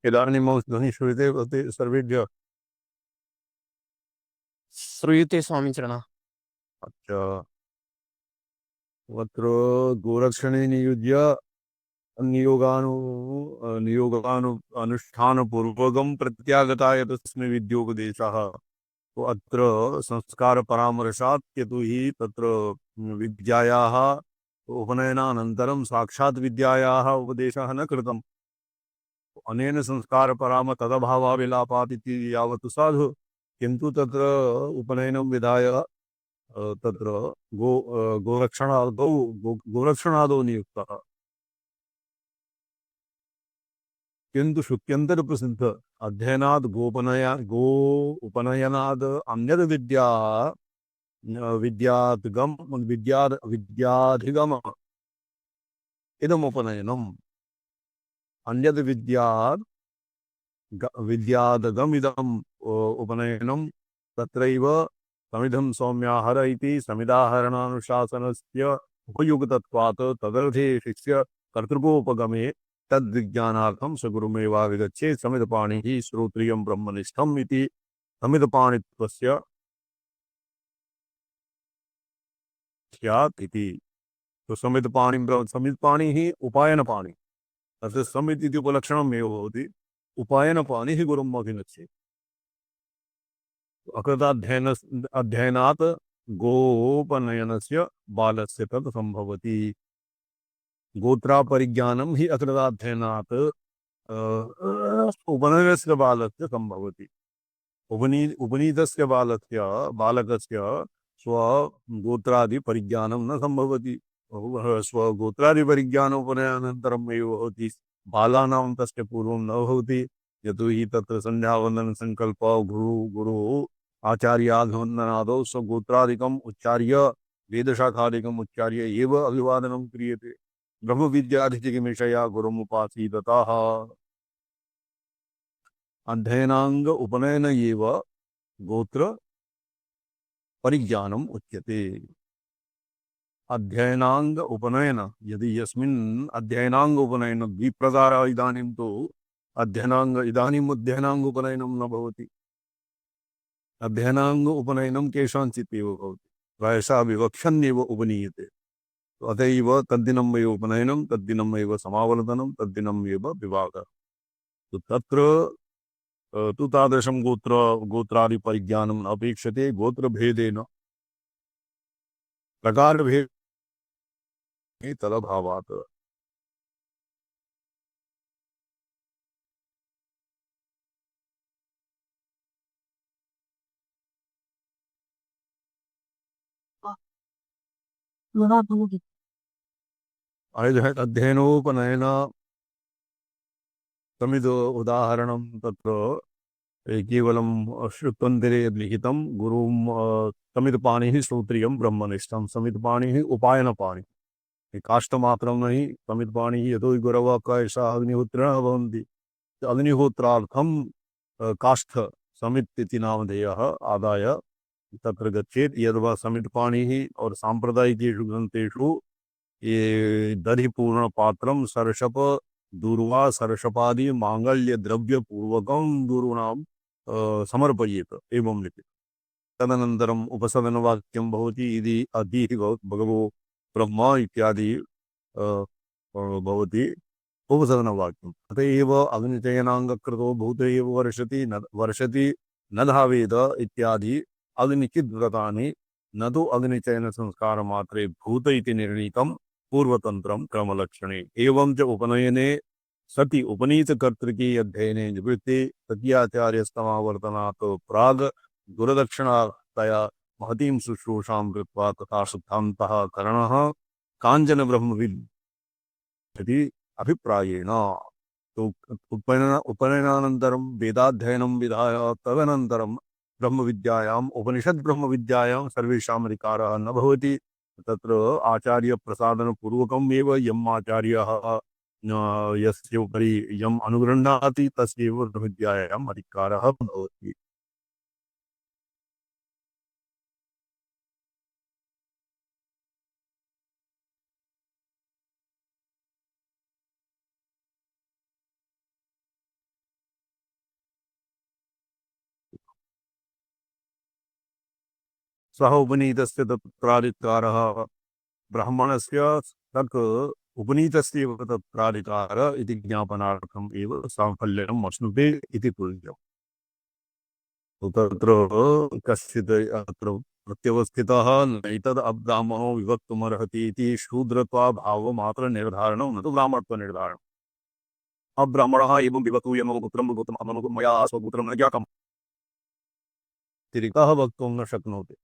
इदानीं ध्वनिः श्रूयते भवते सर्वेभ्यः? श्रूयते स्वामीचरण। अच्छा, अत्र गोरक्षणे नियुज्य नियोगानु अनुष्ठानपूर्वकं प्रत्यागता यतस्मै विद्योपदेशः। तो अत्र संस्कार परामर्शात् यतो हि तत्र विद्यायाः उपनयनानन्तरं साक्षात् विद्यायाः उपदेशः न कृतम्। अनेन संस्कार पराम तदभावाविलापात् इति यावत् साधु, किन्तु तत्र उपनयनं विधाय तत्र गोरक्षणादौ नियुक्तः। किन्तु शुक्यंतर प्रसिद्ध अध्ययनाद गो उपनयनाद अन्यद विद्या विद्याधिगम विद्याधिगम इदमुपनयनम् अन्यद विद्यादगम इदम उपनयनम् तत्रैव समिधं सौम्याहर इति समिदाहरणानुशासनस्य उपयुक्तत्वात् तदर्थे शिष्य कर्तृकोपगमे तद्विज्ञानार्थं स गुरुमेवाभिगच्छेत् समिधपाणिः श्रोत्रियं ब्रह्मनिष्ठम् इति समिधपाणित्वस्य स्यात् इति। तो समिधपाणि ही उपायनपाणि, तस्य समित् इति उपलक्षणम् एव भवति। उपायनपाणिः गुरुम् अभिगच्छेत्। अकृताध्ययन अध्ययनात् गोपनयनस्य बालस्य तत् संभवति। गोत्रापरिज्ञानं हि अकृताध्ययनात् उपनयनस्य बालस्य संभवति। उपनीतस्य बालकस्य स्वगोत्रादिपरिज्ञानं न संभवति। स्वगोत्रादिपरिज्ञानोपनयनानन्तरम् एव भवति। बालानां तस्य पूर्वं न भवति। यतो हि तत्र सन्ध्यावन्दनसङ्कल्प गुरु आचार्याभिवन्दनादौ स्वगोत्रादिकम् उच्चार्य वेदशाखादिकम् उच्चार्य एव अभिवादनं क्रियते। ब्रह्मविद्याधिचिकिमिषया गुरुमुपासीदतः अध्ययनांग उपनयन एव गोत्र परिज्ञानम् उच्यते। अध्ययनांग उपनयन यदि यस्मिन् अध्ययनांग उपनयन द्विप्रकारः। इदानीं तु इदानीम् अध्ययनांग उपनयनं न भवति। अध्ययनांग उपनयनं केषाञ्चित् एव भवति, प्रायशः विवक्षन्नेव उपनीयते। अतएव तद्दिनम् एव उपनयनं, तद्दिनम् एव समावर्तनं, तद्दिनम् एव विवाहः। तो तत्र तु तादृशं गोत्रादिपरिज्ञानम् अपेक्षते। गोत्रभेदेन प्रकारभेदे तदभावात्। अध्ययनोपनयन समिद उदाहरणं तत्र केवलं श्रुतन्त्रे लिखितं गुरुं समितपाणिः श्रोत्रियं ब्रह्मनिष्ठं। समितपाणिः उपायनपाणिः काष्ठमात्रं नहि। समितपाणिः यतो हि गुरवः कैषा अग्निहोत्रिणः भवन्ति। अग्निहोत्रार्थं काष्ठ समित् इति नामधेयः आदाय तत्र गच्छेत्। यद्वा समितपाणिः और सांप्रदायिकेषु ग्रन्थेषु ये दधिपूर्ण पात्रं सर्षप दूर्वा सर्षपादि मांगल्य द्रव्य पूर्वकं गुरूणां समर्पयेत् एवं लिखितं। तदनन्तरम् उपसदनवाक्यं भवति इति अधीः भगवो ब्रह्म इत्यादि भवति उपसदनवाक्यम्। अत एव अग्निचयनाङ्गकृतो भूत एव वर्षति न धावेद इत्यादि अग्निचिद्व्रतानि न तु अग्निचयन संस्कार मात्रे भूत इति निर्णीतं पूर्वतंत्रं क्रमलक्षणे। एवं च उपनयने सति उपनीतकर्तृके अध्ययने निवृत्ते तदीयाचार्यस्तमावर्तनात् प्राग गुरुदक्षिणातया महतीं शुश्रूषां कृत्वा तथा शुद्धान्तः करणः काञ्चन ब्रह्मविद् इति अभिप्रायेण। तो उपनयनानन्तरं वेदाध्ययनं विधाय तदनन्तरं ब्रह्मविद्यायाम् उपनिषद् ब्रह्मविद्यायां सर्वेषाम् अधिकारः न भवति। तत्र आचार्यप्रसादनपूर्वकम् एव यम् आचार्यः यस्य उपरि यम् अनुगृह्णाति तस्यैव ब्रह्मविद्यायाम् अधिकारः भवति। सः उपनीतस्य तत्राधिकारः ब्राह्मणस्य तत् उपनीतस्यैव तत्राधिकार इति ज्ञापनार्थम् एव साफल्यम् अश्नुते इति तुल्यम्। तत्र कश्चित् अत्र प्रत्यवस्थितः नैतद् अब्राह्मणो विभक्तुमर्हति इति शूद्रत्वाभावमात्रनिर्धारणं न तु ब्राह्मणत्वनिर्धारणम्। अब्राह्मणः एवं विभक्तु मम पुत्रं मया स्वपुत्रं न ज्ञातम् तिरिकः वक्तुं न शक्नोति।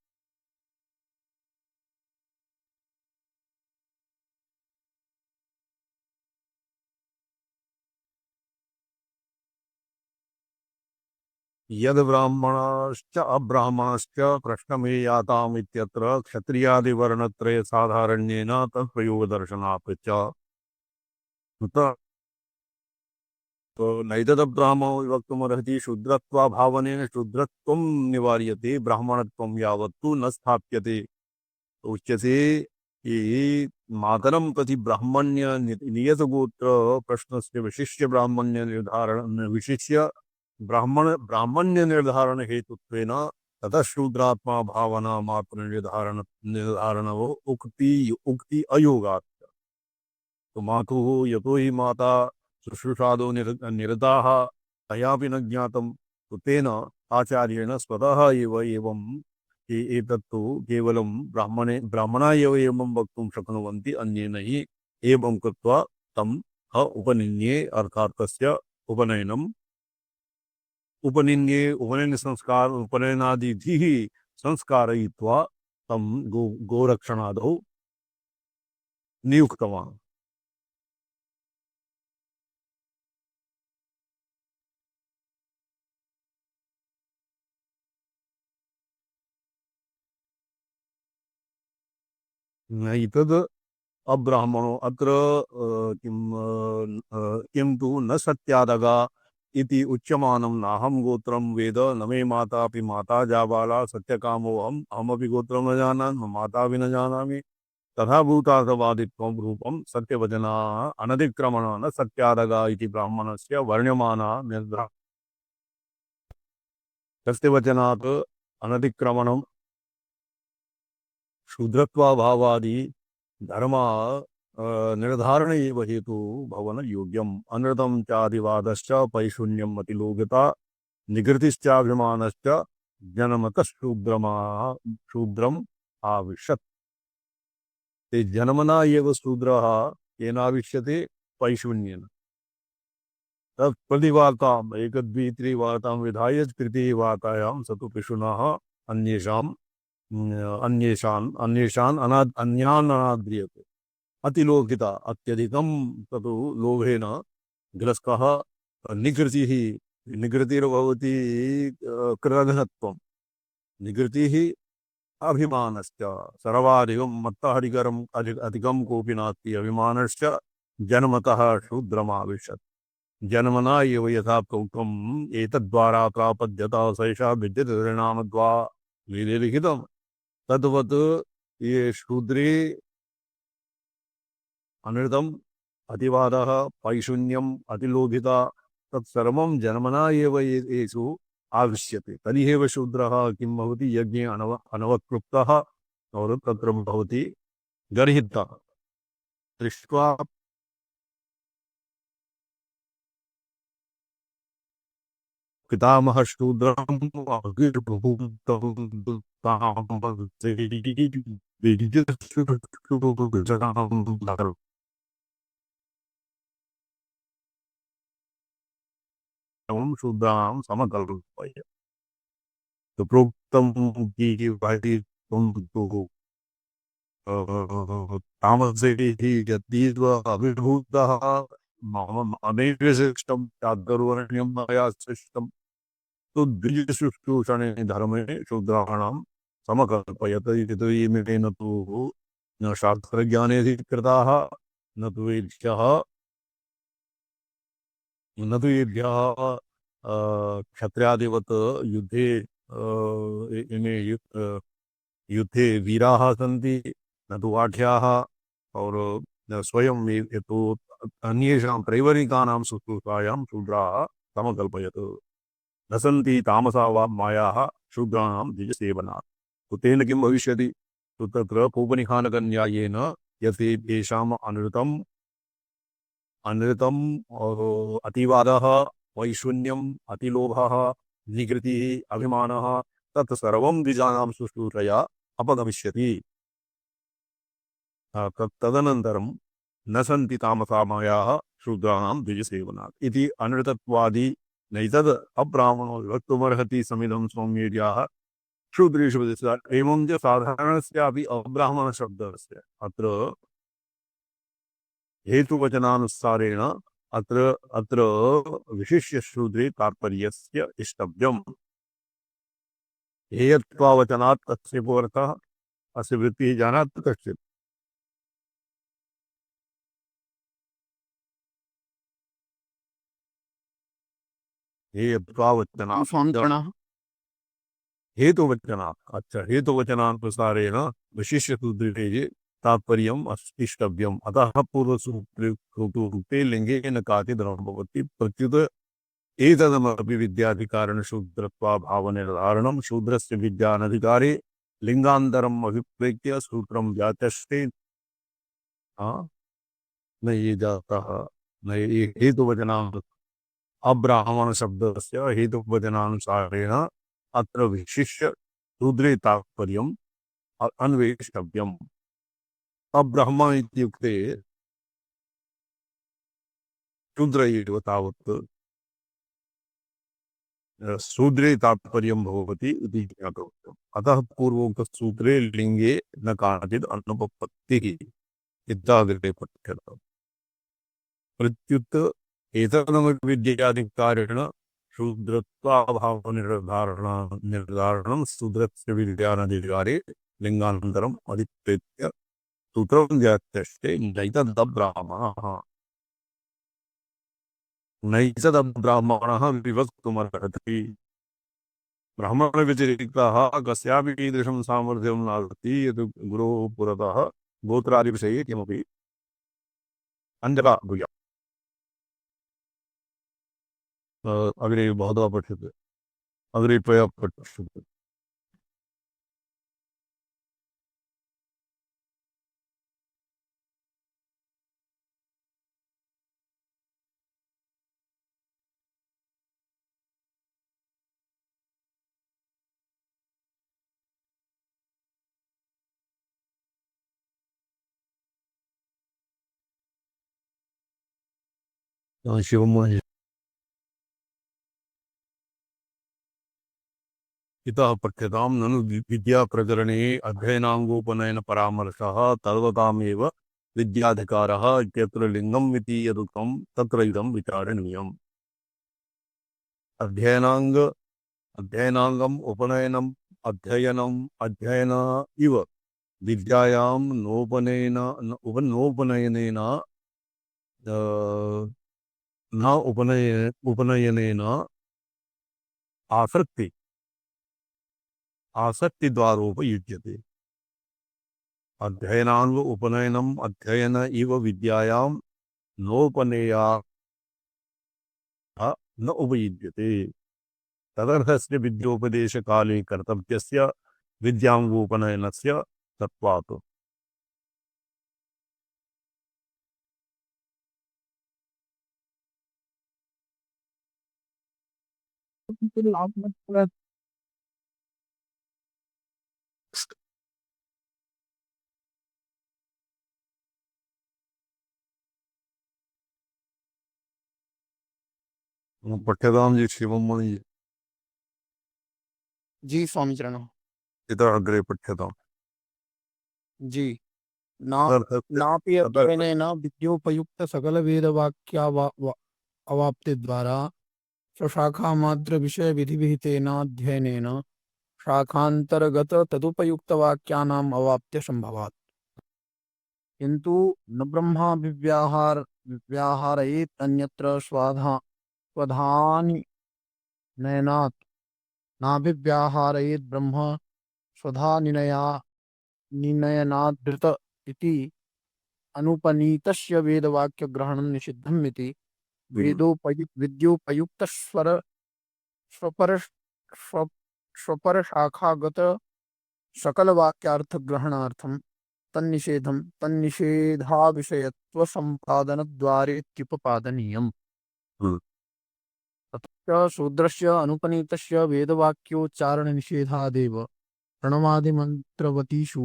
यद् ब्राह्मणाश्च अब्राह्मणाश्च प्रश्नमेयाताम् इत्यत्र क्षत्रियादिवर्णत्रय साधारण्येन तत्प्रयोगदर्शनात् च नैतदब्राह्मणो विभक्तुमर्हति शूद्रत्वाभावनेन शूद्रत्वं निवार्यते ब्राह्मणत्वं यावत्तु न स्थाप्यते। उच्यते कि मातरं प्रति ब्राह्मण्य नियतगोत्र प्रश्नस्य विशिष्य ब्राह्मण्य निर्धारण विशिष्य ब्राह्मण्य निर्धारण हेतुत्वेन ततः शूद्रात्मा भावना मात्र निर्धारणो उक्ति अयोगात्। तो मातुः यतो हि माता शुश्रूषादो निरताः तयापि न ज्ञातं तो तेन आचार्येण स्वतः एव एवं एतत्तु केवलं ब्राह्मणा एव एवं वक्तुं शक्नुवन्ति अन्येन हि एवं कृत्वा तं उपनिन्ये अर्थात् तस्य उपनयनादिभिः संस्कारयित्वा तं गोरक्षणादौ नियुक्तवान्। एतद् अब्राह्मणो अत्र किन्तु न सत्यादगा इति उच्यमानं नाहं गोत्रं वेद न मे माता अपि माता जाबाला सत्यकामो अहमपि गोत्रं न जानामि मम माता अपि न जानामि तथा भूतार्थवादित्वं रूपं सत्यवचना अनतिक्रमण न सत्यादगा इति ब्राह्मणस्य वर्ण्यमाना निर्धारणं सत्यवचनात् अनतिक्रमणं शूद्रत्वाभावादि धर्म निर्धारण एव हेतु भवन योग्यम्। अनृतं चादिवादश्च पैशून्यम् अतिलोभता निगृतिश्चाभिमानश्च जन्मतः शूद्रम् आविशत्। ते जन्मना एव शूद्रः केनाविश्यते पैशून्येन। तत् प्रतिवार्ताम् एकद्वित्रिवार्तां विधाय तृतीय वार्तायां स तु पिशुनः अन्यान् अनाद्रियते। अतिलोकिता अत्यधिकं ततो लोभेन ग्रस्तः निगृतिः निगृतिर्भवति कृतघ्नत्वं निगृतिः अभिमानश्च सर्वाधिकं मत्तहरिकरम् अधिकं कोऽपि नास्ति अभिमानश्च जन्मतः शूद्रमाविशत्। जन्मना एव यथा प्रोक्तम् एतद्वारा प्रापद्यत सैषा विद्युत्परिणामद्वारा वेदे लिखितं तद्वत् ये शूद्रे अनृतम् अतिवादः पैशून्यम् अतिलोभिता तत्सर्वं जन्मना एव येषु आविश्यते। तर्हि एव शूद्रः किं भवति यज्ञे अनवक्तृप्तः और तत्र भवति गर्हितः दृष्ट्वा पितामह शूद्रं शूद्रां समकल्पय तो प्रोक्तं की भाई तुम तामसेहि यद्दीर्घ अभिभूतः मम अमेकशिष्टं चाद्गर्वर्ण्यं मया सृष्टं तो द्विजशुश्रूषणे धर्मे शूद्राणां समकल्पयत इति न तु न शास्त्रज्ञानेऽधिकृताः न तु येभ्यः क्षत्रियादिवत् युद्धे इमे युद्धे वीराः सन्ति न तु आढ्याः और स्वयं यतो अन्येषां त्रैवर्णिकानां शुश्रूषायां शूद्राः समकल्पयत् न सन्ति तामसा वा मायाः शूद्राणां द्विजसेवनात्। तेन किं भविष्यति? तो तत्र पौपनिखानकन्यायेन यत् तेषाम् अनृतम् अतिवादः, वैशून्यम्, अतिलोभः, निकृतिः, अभिमानः तत् सर्वं द्विजानां सुष्ठुतया अपगमिष्यति। तदनन्तरं न सन्ति तामसामयाः शूद्राणां द्विजसेवनात् इति अनृतत्वादि नैतद् अब्राह्मणो विभक्तुमर्हति समिदं सौम्येर्याः शूद्रेषु वदिष्यते। एवं च साधारणस्यापि अब्राह्मणशब्दस्य अत्र हेतुवचनानुसारेण अत्र अत्र विशिष्य शूद्रे तात्पर्यस्य इष्टव्यम्। हेयत्वावचनात् तस्य कोऽर्थः? अस्य वृत्तिः जानाति कश्चित्? हेयत्वावचनात् स्वामिचरणः। हेतुवचनात्। अच्छा, हेतुवचनानुसारेण विशिष्य शूद्रे तात्पर्यम् इष्टव्यम्। अतः पूर्वसूक्ते लिङ्गेन काचित् न भवति। प्रत्युत एतदमपि विद्याधिकारणशूद्रत्वाभावनिर्धारणं शूद्रस्य विद्यानधिकारे लिङ्गान्तरम् अभिप्रेत्य सूत्रं व्याचष्टे न ये जातः न ये हेतुवचनान् अब्राह्मण शब्दस्य हेतुवचनानुसारेण अत्र विशिष्य शूद्रे तात्पर्यम् अन्वेष्टव्यम्। अब्राह्म इत्युक्ते शूद्र एव तावत् शूद्रे तात्पर्यं भवति इति ज्ञातव्यम्। अतः पूर्वोक्तसूत्रे लिङ्गे न काचित् अनुपपत्तिः इत्यादि पठ्यते। प्रत्युत एतदमपि विद्याधिकारेण शूद्रत्वाभावनिर्धारणं शूद्रस्य विद्यानधिकारे लिङ्गान्तरम् अधिप्रेत्य सूत्रं व्याचष्टे नैतदब्राह्मणः विवक्तुमर्हति। ब्राह्मणव्यतिरिक्तः कस्यापि कीदृशं सामर्थ्यं नास्ति यत् गुरोः पुरतः गोत्रादिविषये किमपि अन्यथा भूयात्। अग्रे भवतः पठ्यते, अग्रे त्वया पठ्यते। शिवम् इतः पठ्यतां। ननु विद्याप्रकरणे अध्ययनाङ्गोपनयन परामर्शः तद्वतामेव विद्याधिकारः इत्यत्र लिङ्गम् इति यदुक्तं तत्र इदं विचारणीयम्। अध्ययनाङ्गम् उपनयनम् अध्ययनम् अध्ययन इव विद्यायां नोपनयनेन न उपनयनेन आसक्तिद्वारोपयुज्यते। अध्ययनाङ्ग उपनयनम् अध्ययन इव विद्यायां नोपनया न उपयुज्यते। तदर्थस्य विद्योपदेशकाले कर्तव्यस्य विद्याङ्गोपनयनस्य तत्त्वात्। पठ्यतां जी शिवम् जी स्वामिचरणः। इतः अग्रे पठ्यताम्। जी। नापि अध्ययनेन विद्योपयुक्त सकल वेदवाक्या अवाप्ति द्वारा स्वशाखामात्र विषय विधि विहितेन अध्ययनेन शाखान्तर्गत तदुपयुक्तवाक्यानाम् अवाप्त्य संभवात्। किन्तु न ब्रह्मा विव्याहारयेत् अन्यत्र स्वधानि नयनात् नाभिव्याहारयेत् ब्रह्म स्वधा निनयनादृत इति अनुपनीतस्य वेदवाक्यग्रहणं निषिद्धम् इति विद्योपयुक्तस्वर स्वपर स्वपरशाखागत सकलवाक्यार्थग्रहणार्थं तन्निषेधविषयत्वसम्पादनद्वारेत्युपपादनीयम्। हम्म, ततः च शूद्रस्य अनुपनीतस्य वेदवाक्योच्चारणनिषेधादेव प्रणवादिमन्त्रवतीषु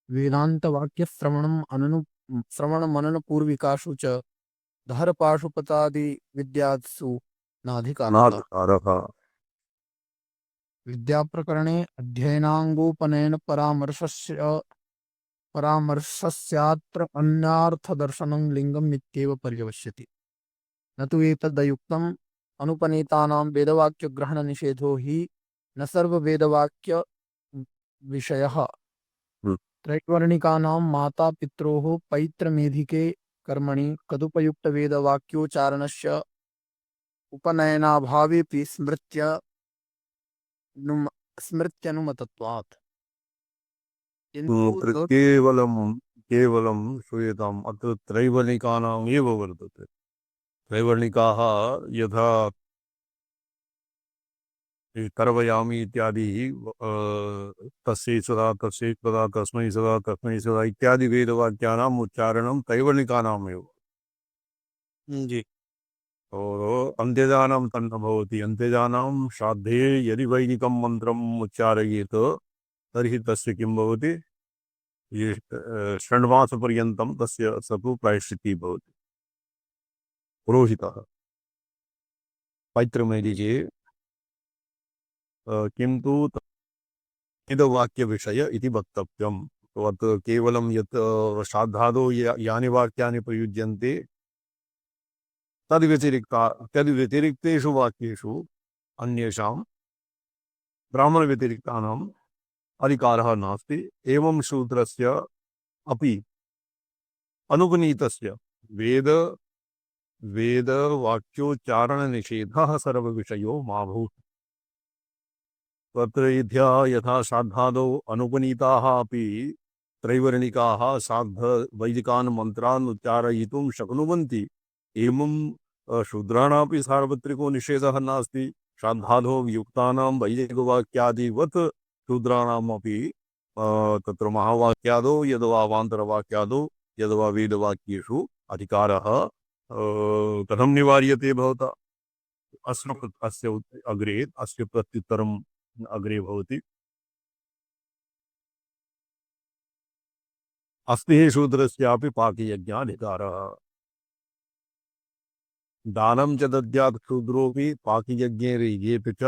वेदान्तवाक्यश्रवणम् श्रवणमननपूर्विकासु च धरपाशुपतादिविद्यासु नाधिकारः। अनाधिकारः। विद्याप्रकरणे अध्ययनाङ्गोपनयन परामर्शस्यात्र अन्यार्थदर्शनं लिङ्गम् इत्येव पर्यवस्यति। न तु एतदयुक्तम् अनुपनीतानां वेदवाक्यग्रहणनिषेधो हि न सर्ववेदवाक्य विषयः। हम्म, त्रैवर्णिकानां मातापित्रोः पैत्रमेधिके कर्मणि कदुपयुक्तवेदवाक्योच्चारणस्य उपनयनाभावेऽपि स्मृत्यनुमतत्वात्। किन्तु केवलं केवलं श्रूयताम्। अत्र त्रैवर्णिकानाम् एव वर्तते। त्रैवर्णिकाः यथा कर्वयामि इत्यादि तस्यै सदा तस्यै सदा तस्मै सदा इत्यादि वेदवाक्यानाम् उच्चारणं त्रैवर्णिकानामेव। जी और अन्त्यजानां तन्न भवति। अन्त्यजानां श्राद्धे यदि वैदिकं मन्त्रम् उच्चारयेत् तर्हि तस्य किं भवति? ये षण्मासपर्यन्तं तस्य स तु प्रायश्चित्ती भवति। पुरोहितः पैत्रमेदिके किन्तु वेदवाक्यविषय इति वक्तव्यम्। तो अत्र केवलं यत् श्राद्धादौ यानि वाक्यानि प्रयुज्यन्ते तद्व्यतिरिक्तेषु वाक्येषु अन्येषां ब्राह्मणव्यतिरिक्तानाम् अधिकारः नास्ति। एवं शूद्रस्य अपि अनुपनीतस्य वेद वेदवाक्योच्चारणनिषेधः सर्वविषयो मा भूत्। तत्र यथा श्राद्धादौ अनुपनीताः अपि त्रैवर्णिकाः वैदिकान् मन्त्रान् उच्चारयितुं शक्नुवन्ति। एवं शूद्राणामपि सार्वत्रिको निषेधः नास्ति। श्राद्धादौ युक्तानां वैदिकवाक्यादिवत् शूद्राणामपि तत्र महावाक्यादौ यद्वा वान्तरवाक्यादौ यद्वा वेदवाक्येषु अधिकारः कथं निवार्यते भवता? अस्य अग्रे अस्य प्रत्युत्तरम् अग्रे भवति। अस्ति हि शूद्रस्यापि पाकयज्ञाधिकारः। दानं च दद्यात् शूद्रोऽपि पाकयज्ञेऽपि च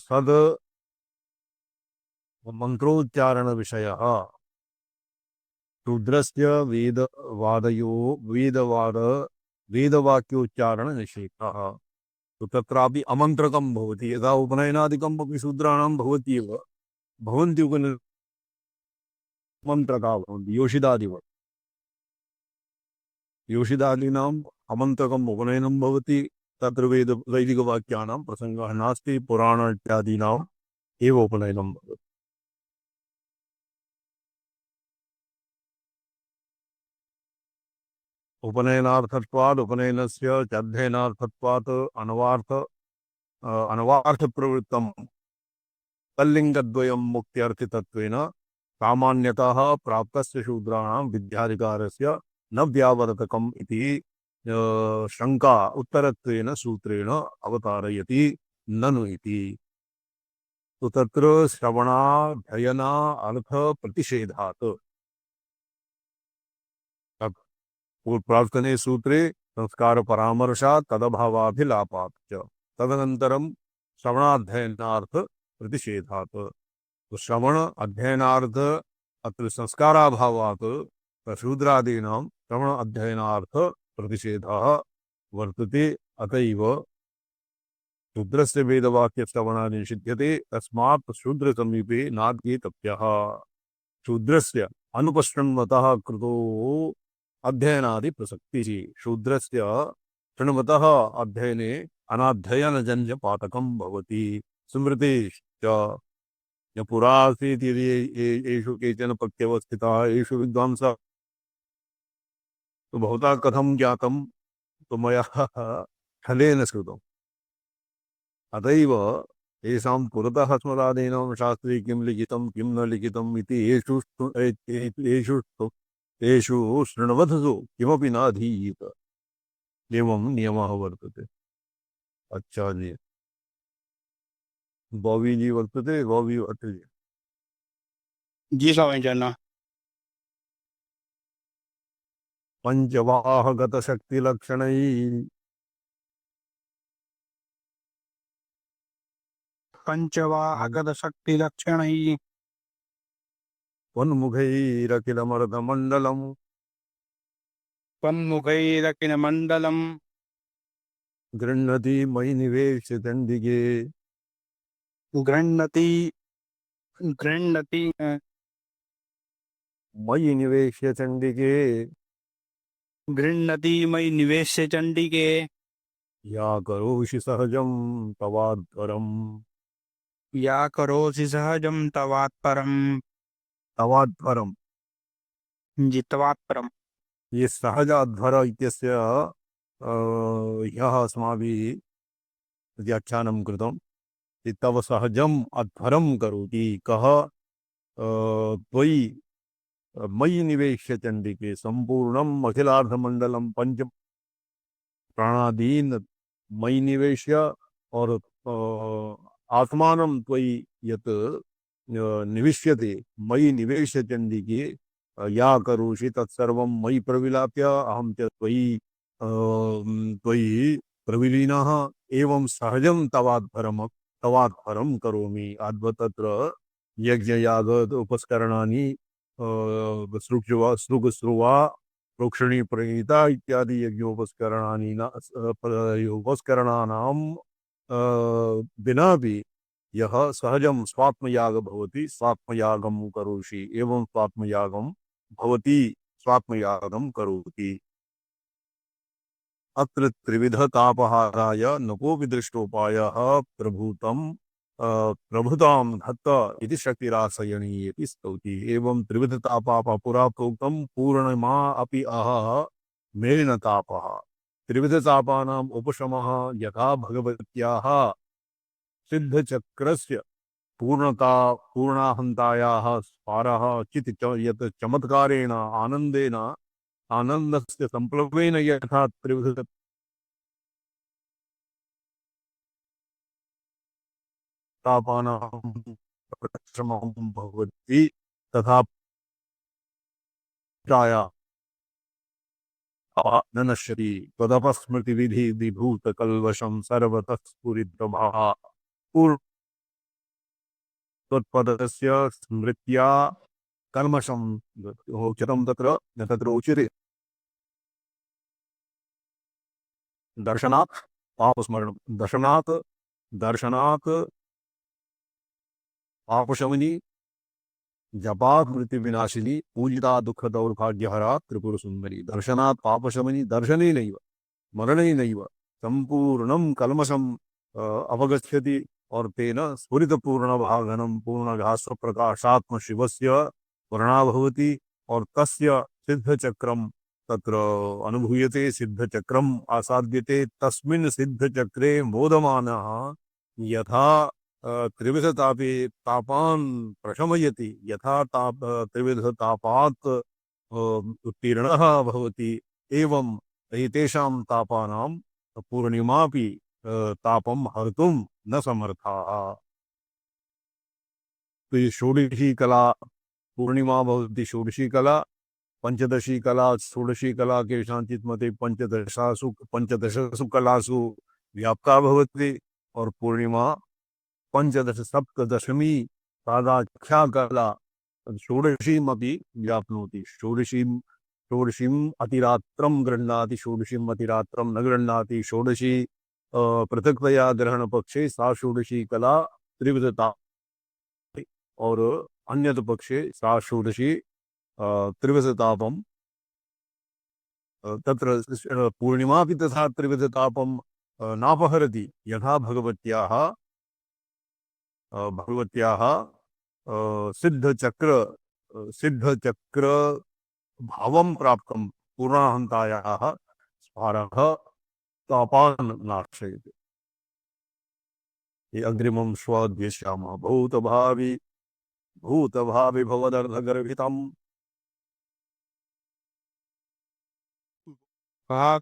सद् मन्त्रोच्चारणविषयः। शूद्रस्य वेदवाक्योच्चारणनिषेधः। तो तत्रापि अमन्त्रकं भवति। यदा उपनयनादिकम् अपि शूद्राणां भवति एव, भवन्ति मन्त्रका भवन्ति योषिदादिवत्। योषिदादीनाम् अमन्त्रकम् उपनयनं भवति। तत्र वैदिकवाक्यानां प्रसङ्गः नास्ति। पुराण इत्यादीनाम् एव उपनयनं भवति। उपनयनार्थत्वात् उपनयनस्य च अध्ययनार्थत्वात् अनवार्थप्रवृत्तं तल्लिङ्गद्वयं मुक्त्यर्थितत्वेन सामान्यतः प्राप्तस्य शूद्राणां विद्याधिकारस्य न व्यावर्तकम् इति शङ्का उत्तरत्वेन सूत्रेण अवतारयति। ननु इति तो तत्र श्रवणाध्ययना अर्थ प्रतिषेधात् प्रार्थने सूत्रे संस्कार परामर्शात् तदभावाभिलापात् च तदनन्तरं श्रवणाध्ययनार्थ प्रतिषेधात्। तो श्रवण अध्ययनार्थ अत्र संस्काराभावात् शूद्रादीनां श्रवण अध्ययनार्थ प्रतिषेधः वर्तते। अतएव शूद्रस्य वेदवाक्यश्रवणः निषिध्यते। तस्मात् शूद्रसमीपे नाद्येतव्यः। शूद्रस्य अनुपश्रण्वतः कृतो अध्ययनादि प्रसक्तिः। शूद्रस्य शृण्वतः अध्ययने अनाध्ययनजन्यपातकं भवति। स्मृतिश्च पुरा आसीत् यदि येषु केचन पक्ष्यवस्थिताः येषु विद्वांसः तो भवता कथं ज्ञातं? तो मया छलेन श्रुतम्। अतएव येषां पुरतः स्मरादीनां शास्त्रे किं लिखितं किं न लिखितम् इति येषु शृण्वधसु किमपि नाधीयेत एवं नियमः वर्तते। अच्छा जी, बॉबी जी वर्तते, बॉबी वर्तते। जी स्वामी जना। पञ्चवाहगतशक्तिलक्षणैः पंचवाहगतशक्तिलक्षणैः तन्मुखैरखिलमर्धमण्डलम् तन्मुखैरखिलमण्डलम् गृह्णति मयि निवेश्य चण्डिके गृह्णति गृह्णति मयि निवेश्य चण्डिके गृह्णति मयि निवेश्य चण्डिके या करोषि सहजं तवात्परम् या करोसि सहजं तवात्परम्। तवात्परम्। जी तवात्परम्। ये सहजाध्वर इत्यस्य ह्यः अस्माभिः व्याख्यानं कृतं। तव सहजम् अध्वरं करोति कः त्वयि मयि निवेश्य चण्डिके सम्पूर्णम् अखिलार्धमण्डलं पंच प्राणादीन मयि निवेश्य और आत्मानं त्वयि यत् निविश्यते मयि निवेश्य चण्डिके या करोषि तत्सर्वं मयि प्रविलाप्य अहं च त्वयि प्रविलीनः एवं सहजं तवात्परं करोमि। अद्व तत्र यज्ञयाग उपस्करणानि सृगस्रुवा प्रोक्षणी प्रणीता इत्यादि यज्ञोपस्करणानि उपस्करणानां विनापि यः सहजं स्वात्मयाग भवति स्वात्मयागं करोषि एवं स्वात्मयागं भवति स्वात्मयागं करोति। अत्र त्रिविधतापहाराय न कोऽपि दृष्टोपायः प्रभूतं प्रभुतां धत्त इति शक्तिराशयणी इति स्तौति। एवं त्रिविधतापाः पुरा प्रोक्तं पूर्णिमा अपि अहः मेन तापः। त्रिविधतापानाम् उपशमः यथा भगवत्याः सिद्धचक्रस्य पूर्णाहन्तायाः स्पारः चित् यत् चमत्कारेण आनन्देन आनन्दस्य संप्लवेन यथा त्रिविध तापानां प्रशमनं भवति तथा प्राया न नश्यति त्वदपस्मृतिविधिभूतकल्वषं सर्वतः स्फुरितप्रभाः त्वत्पदस्य स्मृत्या कल्मषं उच्यतं तत्र उच्यते दर्शनात् पापस्मरणं दर्शनात् पापशमनी जपात मृत्यु विनाशिनी पूजिता दुख दौर्भाग्यहरा त्रिपुर सुंदरी। दर्शनात् पापशमनी दर्शने नैव मरणे नैव संपूर्णं कल्मषम् अवगच्छति और तेन स्फुरितपूर्णभागनं पूर्णघास्व प्रकाशात्म शिवस्य वर्णा भवति और तस्य सिद्धचक्रं तत्र अनुभूयते सिद्धचक्रम् आसाद्यते। तस्मिन् सिद्धचक्रे मोदमानः यथा त्रिविधतापे तापान् प्रशमयति यथा त्रिविधतापात् उत्तीर्णः भवति एवं एतेषां तापानां पूर्णिमापि तापं हर्तुं न समर्थाः। तो ये षोडशी कला पूर्णिमा भवति षोडशी कला पंचदशी कला षोडशी कला के शांतित मते पंचदशसु कलासु व्याप्ता भवति और पूर्णिमा पंचदश सप्तदशमी पादाख्या कला षोडशीमपि व्याप्नोति। षोडशीम् अतिरात्रं गृह्णाति षोडशीम् अतिरात्रं न गृह्णाति। षोडशी पृथक्तया ग्रहणपक्षे सा षोडशी कला त्रिविधता और अन्यत पक्षे सा षोडशी त्रिविधतापं तत्र पूर्णिमापि तथा त्रिविधतापं नापहरति यथा भगवत्याः सिद्धचक्र भावं प्राप्तं पूर्णाहन्तायाः स्मारः तापान् नाशयति। ये अग्रिमं स्वद्वेष्यामः भूतभावि भवदर्धगर्भितम् भाग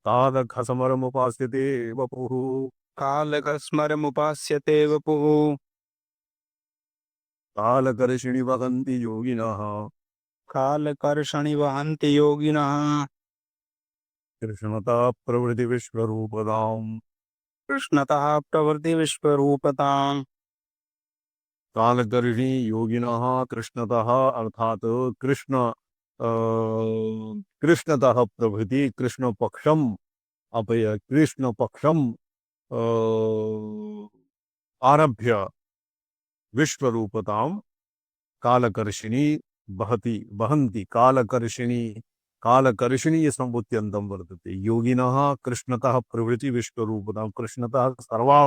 तादखसमरमुपास्यते वपुः कालकस्मरमुपास्यते वपुः कालकर्षिणि वहन्ति योगिनः कालकर्षणि वहन्ति योगिनः कृष्णता प्रवृत्ति विश्वरूपदाम् कृष्णतः प्रवृत्ति विश्वरूपताम् कालकर्षि योगिनः कृष्णतः अर्थात कृष्णतः प्रभृति कृष्ण पक्षम अपय कृष्ण पक्षम आरभ्य विश्वरूपताम कालकर्षिणी बहन्ति कालकर्षिणी ये संबुत्यंतम वर्तते योगिनः कृष्णतः प्रभृति विश्वरूपताम कृष्णतः सर्वा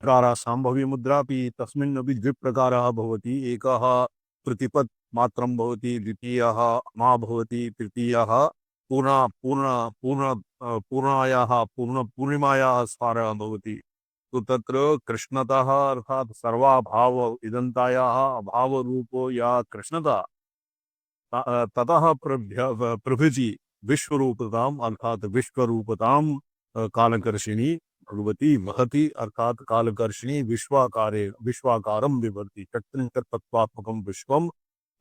प्रकारा सांभवी मुद्रापि तस्मिन्नपि द्विप्रकारः भवति एकः प्रतिपत् मात्रं भवति द्वितीयः मा भवति तृतीयः पूर्णायाः पूर्णिमायाः स्मारः भवति तो तत्र कृष्णतः अर्थात सर्वाभाव इदन्तायाः अभावरूपो या कृष्णता ततः प्रभृति विश्वरूपताम् अर्थात विश्वरूपताम् कालकर्षिणी भगवती महति अर्थात कालकर्षिणी विश्वाकारं विभर्ति तत्वात्मकं विश्वम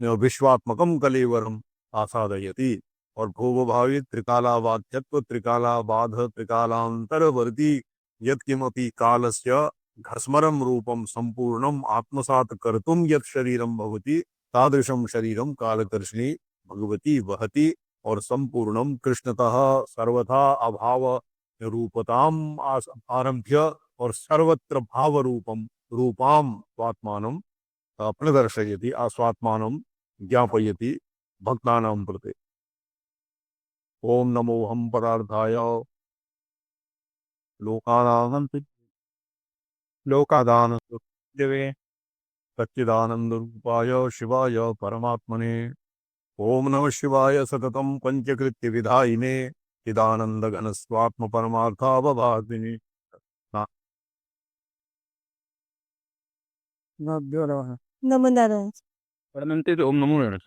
विश्वात्मकं कलेवरम आसादयति और भोगभावी त्रिकालावाच्यत्व त्रिकालाबाध त्रिकालांतरवर्ती यत्किमपि कालस्य घस्मरं रूपं संपूर्णम् आत्मसात् कर्तुं यत् शरीरं भवति तादृशं शरीरं कालकर्षिणी भगवती वहति और संपूर्णं कृष्णतः सर्वथा अभाव रूपताम आरभ्य और सर्वत्र भाव रूपाम स्वात्मानं प्रदर्शयति आस्वात्मानं ज्ञापयति भक्तानां प्रति ओम नमो हम पदार्थाय लोकादान दिवे सच्चिदानंद रूपाय शिवाय परमात्मने ओम नमः शिवाय सततं पंचकृत्य विधायिने चिदानंद घन स्वात्म परमार्थावभातिने नभ्यो नमः। नमो नारायण। ओम नमो नारायण